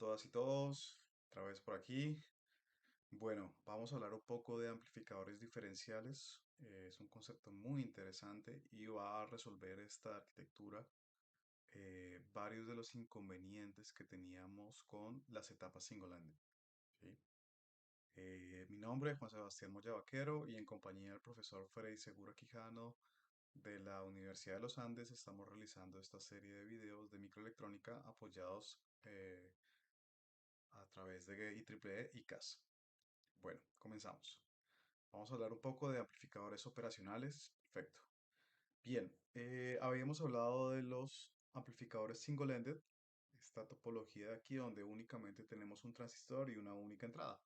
todas y todos, otra vez por aquí. Bueno, vamos a hablar un poco de amplificadores diferenciales. Es un concepto muy interesante y va a resolver esta arquitectura varios de los inconvenientes que teníamos con las etapas single-ended. ¿Sí? Mi nombre es Juan Sebastián Moya Vaquero y en compañía del profesor Freddy Segura Quijano de la Universidad de los Andes estamos realizando esta serie de videos de microelectrónica apoyados a través de IEEE y CAS. Bueno, comenzamos. Vamos a hablar un poco de amplificadores operacionales. Perfecto. Bien, habíamos hablado de los amplificadores single-ended, esta topología de aquí donde únicamente tenemos un transistor y una única entrada.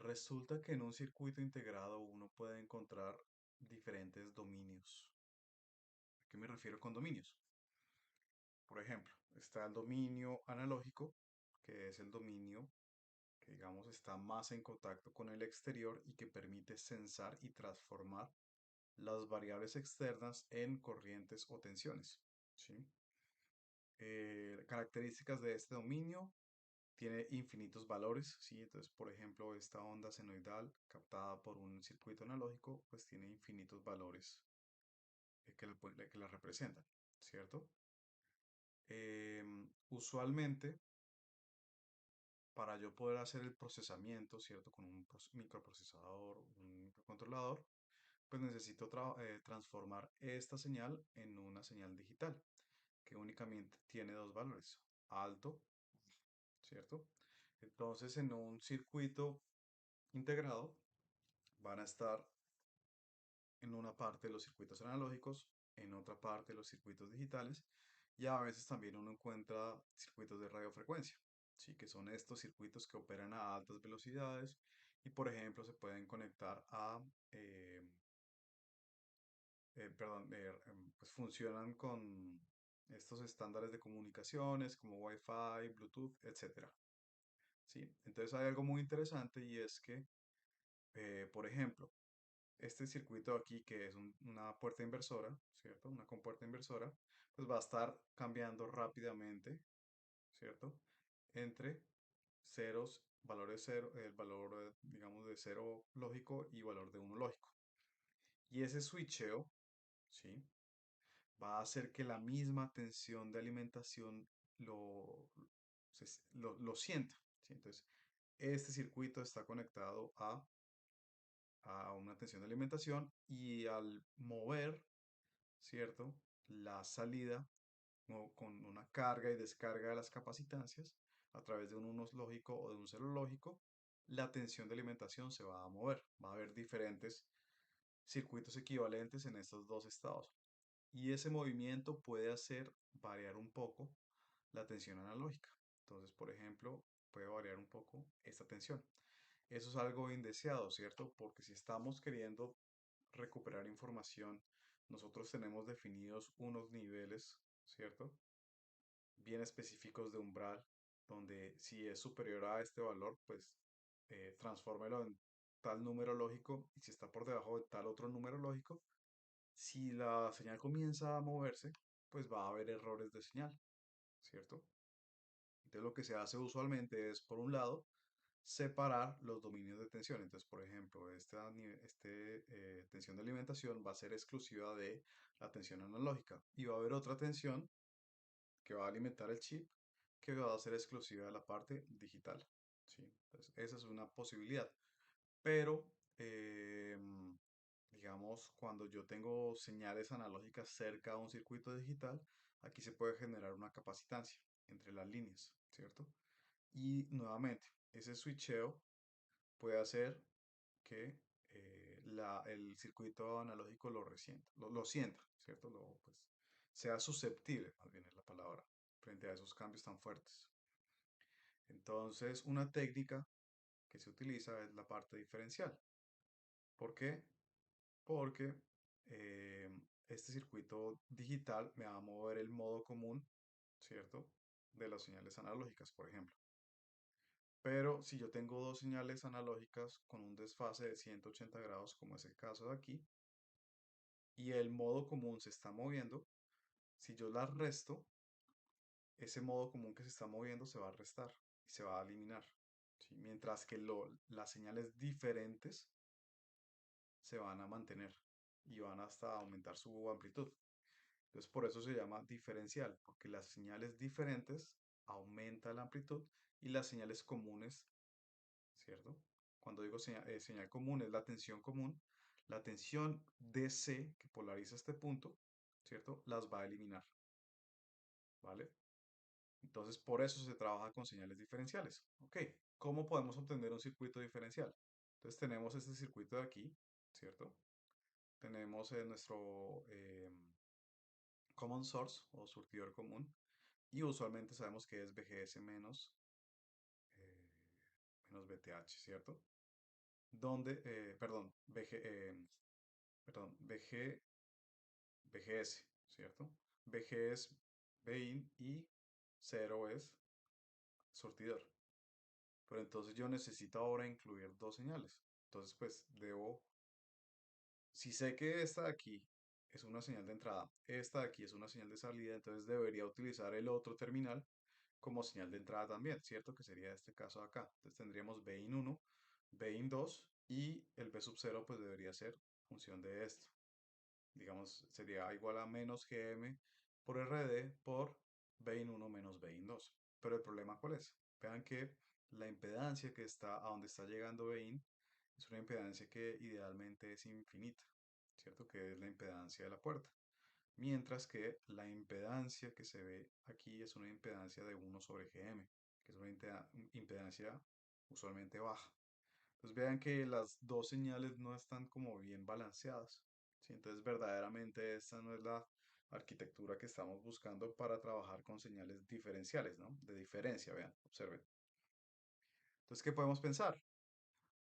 Resulta que en un circuito integrado uno puede encontrar diferentes dominios. ¿A qué me refiero con dominios? Por ejemplo, está el dominio analógico, que es el dominio que digamos está más en contacto con el exterior y que permite sensar y transformar las variables externas en corrientes o tensiones. ¿Sí? Características de este dominio, tiene infinitos valores, ¿sí? Entonces, por ejemplo, esta onda senoidal captada por un circuito analógico, pues tiene infinitos valores que la representan, ¿cierto? Usualmente, para yo poder hacer el procesamiento, ¿cierto? Con un microprocesador, un microcontrolador, pues necesito transformar esta señal en una señal digital, que únicamente tiene dos valores, alto, ¿cierto? Entonces, en un circuito integrado van a estar en una parte los circuitos analógicos, en otra parte los circuitos digitales, y a veces también uno encuentra circuitos de radiofrecuencia, ¿sí? Que son estos circuitos que operan a altas velocidades y, por ejemplo, se pueden conectar a, eh, perdón, pues funcionan con estos estándares de comunicaciones como Wi-Fi, Bluetooth, etcétera. ¿Sí? Entonces hay algo muy interesante y es que, por ejemplo, este circuito aquí, que es una puerta inversora, ¿cierto? Una compuerta inversora, pues va a estar cambiando rápidamente, ¿cierto? Entre ceros, valores cero, el valor, digamos, de cero lógico y valor de uno lógico. Y ese switcheo, ¿sí? Va a hacer que la misma tensión de alimentación lo sienta, ¿sí? Entonces, este circuito está conectado a una tensión de alimentación y al mover, ¿cierto? La salida con una carga y descarga de las capacitancias a través de un unos lógico o de un cero lógico, la tensión de alimentación se va a mover. Va a haber diferentes circuitos equivalentes en estos dos estados. Y ese movimiento puede hacer variar un poco la tensión analógica. Entonces, por ejemplo, puede variar un poco esta tensión. Eso es algo indeseado, ¿cierto? Porque si estamos queriendo recuperar información, nosotros tenemos definidos unos niveles, ¿cierto? Bien específicos de umbral, donde si es superior a este valor, pues transfórmelo en tal número lógico y si está por debajo de tal otro número lógico, si la señal comienza a moverse, pues va a haber errores de señal, ¿cierto? Entonces lo que se hace usualmente es, por un lado, separar los dominios de tensión. Entonces, por ejemplo, tensión de alimentación va a ser exclusiva de la tensión analógica y va a haber otra tensión que va a alimentar el chip que va a ser exclusiva de la parte digital. ¿Sí? Entonces, esa es una posibilidad. Pero, digamos, cuando yo tengo señales analógicas cerca a un circuito digital, aquí se puede generar una capacitancia entre las líneas, ¿cierto? Y nuevamente, ese switcheo puede hacer que el circuito analógico lo sienta, ¿cierto? Pues, sea susceptible, más bien es la palabra, frente a esos cambios tan fuertes. Entonces, una técnica que se utiliza es la parte diferencial. ¿Por qué? Porque eh, este circuito digital me va a mover el modo común, ¿cierto? De las señales analógicas, por ejemplo. Pero si yo tengo dos señales analógicas con un desfase de 180 grados, como es el caso de aquí, y el modo común se está moviendo, si yo las resto, ese modo común que se está moviendo se va a restar y se va a eliminar, ¿sí? Mientras que las señales diferentes se van a mantener y van hasta aumentar su amplitud. Entonces, por eso se llama diferencial, porque las señales diferentes aumentan la amplitud y las señales comunes, ¿cierto? Cuando digo señal común es la tensión DC que polariza este punto, ¿cierto? Las va a eliminar, ¿vale? Entonces, por eso se trabaja con señales diferenciales. Ok, ¿cómo podemos obtener un circuito diferencial? Entonces, tenemos este circuito de aquí, ¿cierto? Tenemos nuestro common source o surtidor común y usualmente sabemos que es VGS eh, menos VTH, ¿cierto? Donde, perdón, VGS, ¿cierto? VG es Vin y cero es surtidor. Pero entonces yo necesito ahora incluir dos señales. Entonces, pues si sé que esta de aquí es una señal de entrada, esta de aquí es una señal de salida, entonces debería utilizar el otro terminal como señal de entrada también, ¿cierto? Que sería este caso de acá. Entonces tendríamos Bin 1, Bin 2 y el B sub 0 pues debería ser función de esto. Digamos, sería igual a menos Gm por RD por Bin 1 menos Bin 2. Pero el problema ¿cuál es? Vean que la impedancia que está a donde está llegando Bin es una impedancia que idealmente es infinita, ¿cierto? Que es la impedancia de la puerta. Mientras que la impedancia que se ve aquí es una impedancia de 1 sobre Gm, que es una impedancia usualmente baja. Entonces vean que las dos señales no están como bien balanceadas, ¿sí? Entonces verdaderamente esta no es la arquitectura que estamos buscando para trabajar con señales diferenciales, ¿no? De diferencia, vean, observen. Entonces, ¿qué podemos pensar?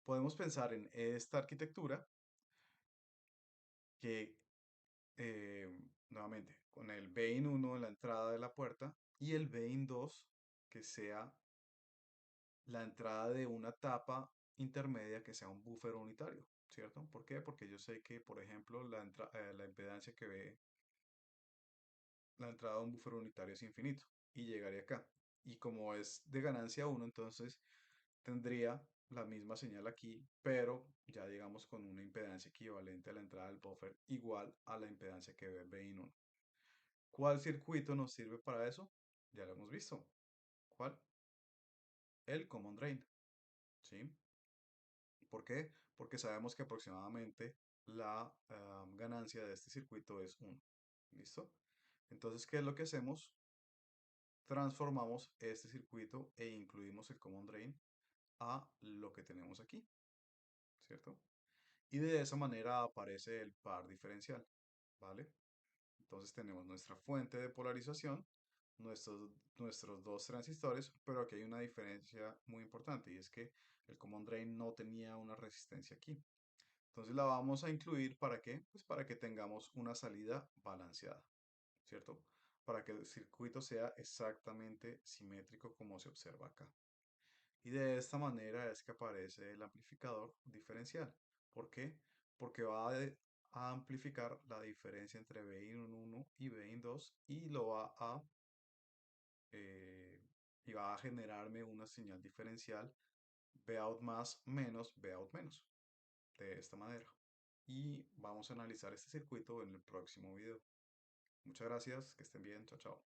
Podemos pensar en esta arquitectura que eh, nuevamente, con el Vein 1 en la entrada de la puerta y el Vein 2 que sea la entrada de una tapa intermedia que sea un buffer unitario, ¿cierto? ¿Por qué? Porque yo sé que, por ejemplo, la impedancia que ve la entrada de un buffer unitario es infinito y llegaría acá. Y como es de ganancia uno entonces tendría la misma señal aquí, pero ya digamos con una impedancia equivalente a la entrada del buffer igual a la impedancia que ve Vein 1. ¿Cuál circuito nos sirve para eso? Ya lo hemos visto. ¿Cuál? El Common Drain. ¿Sí? ¿Por qué? Porque sabemos que aproximadamente la ganancia de este circuito es 1. ¿Listo? Entonces, ¿qué es lo que hacemos? Transformamos este circuito e incluimos el Common Drain a lo que tenemos aquí. ¿Cierto? Y de esa manera aparece el par diferencial. ¿Vale? Entonces tenemos nuestra fuente de polarización, nuestros dos transistores, pero aquí hay una diferencia muy importante y es que el common drain no tenía una resistencia aquí. Entonces la vamos a incluir ¿para qué? Pues para que tengamos una salida balanceada, ¿cierto? Para que el circuito sea exactamente simétrico como se observa acá. Y de esta manera es que aparece el amplificador diferencial. ¿Por qué? Porque va a amplificar la diferencia entre Bin 1 y Bin 2 y eh, y va a generarme una señal diferencial Vout más menos Vout menos, de esta manera. Y vamos a analizar este circuito en el próximo video. Muchas gracias, que estén bien, chao, chao.